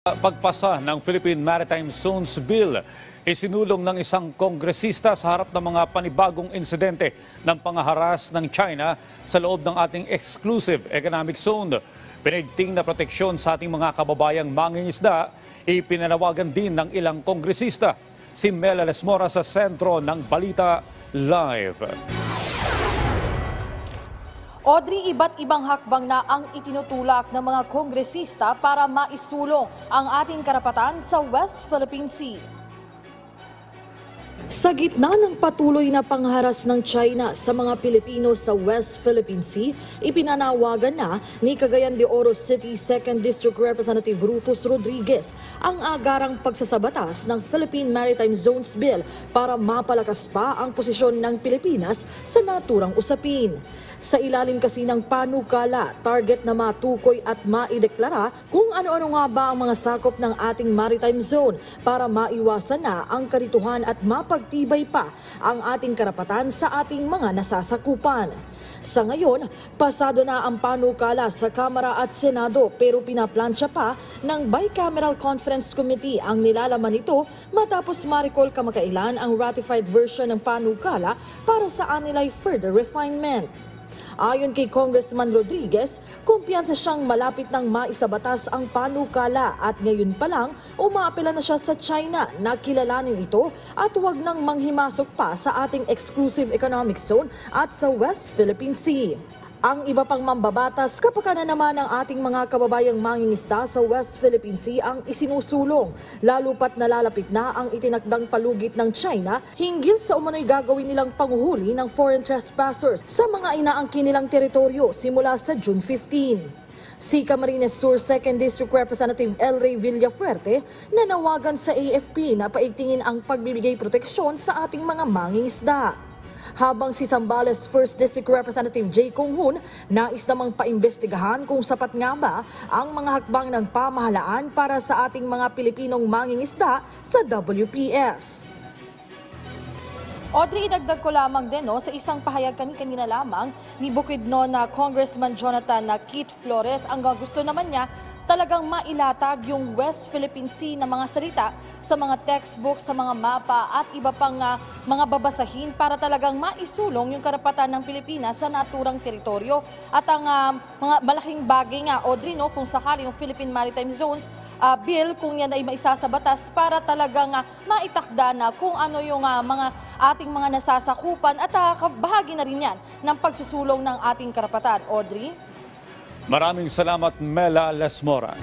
Pagpasa ng Philippine Maritime Zones Bill, isinulong ng isang kongresista sa harap ng mga panibagong insidente ng pangaharas ng China sa loob ng ating exclusive economic zone. Pinaigting na proteksyon sa ating mga kababayang mangingisda, ipinanawagan din ng ilang kongresista. Si Mela Lesmora sa sentro ng Balita Live. Audrey, iba't ibang hakbang na ang itinutulak ng mga kongresista para maisulong ang ating karapatan sa West Philippine Sea. Sa gitna ng patuloy na pangharas ng China sa mga Pilipino sa West Philippine Sea, ipinanawagan na ni Cagayan de Oro City 2nd District Representative Rufus Rodriguez ang agarang pagsasabatas ng Philippine Maritime Zones Bill para mapalakas pa ang posisyon ng Pilipinas sa naturang usapin. Sa ilalim kasi ng panukala, target na matukoy at maideklara kung ano-ano nga ba ang mga sakop ng ating maritime zone para maiwasan na ang karituhan at mapagtibay pa ang ating karapatan sa ating mga nasasakupan. Sa ngayon, pasado na ang panukala sa Kamara at Senado pero pinaplansya pa ng Bicameral Conference Committee ang nilalaman nito matapos ma-recall kamakailan ang ratified version ng panukala para sa anilay further refinement. Ayon kay Congressman Rodriguez, kumpiyansa siyang malapit nang maisabatas ang panukala at ngayon pa lang umaapela na siya sa China na kilalanin ito at huwag nang manghimasok pa sa ating exclusive economic zone at sa West Philippine Sea. Ang iba pang mambabatas kapag na naman ang ating mga kababayang mangingisda sa West Philippine Sea ang isinusulong, lalo pat nalalapit na ang itinakdang palugit ng China hinggil sa umano'y gagawin nilang panguhuli ng foreign trespassers sa mga inaangkin nilang teritoryo simula sa June 15. Si Camarines Sur 2nd District Representative El Rey Villafuerte nanawagan sa AFP na paigtingin ang pagbibigay proteksyon sa ating mga mangingisda. Habang si Zambales 1st District Representative J. Kong Hoon nais namang paimbestigahan kung sapat nga ba ang mga hakbang ng pamahalaan para sa ating mga Pilipinong mangingisda sa WPS. Audrey, idagdag ko lamang din sa isang pahayag kanina lamang ni Bukidnon na Congressman Jonathan na Keith Flores, ang gusto naman niya talagang mailatag yung West Philippine Sea na mga salita sa mga textbook, sa mga mapa at iba pang mga babasahin para talagang maisulong yung karapatan ng Pilipinas sa naturang teritoryo. At ang mga malaking bagay nga, Audrey, kung sakali yung Philippine Maritime Zones Bill, kung yan ay maisasabatas para talagang maitakda na kung ano yung mga ating mga nasasakupan at bahagi na rin yan ng pagsusulong ng ating karapatan. Audrey? Maraming salamat, Mela Lesmora.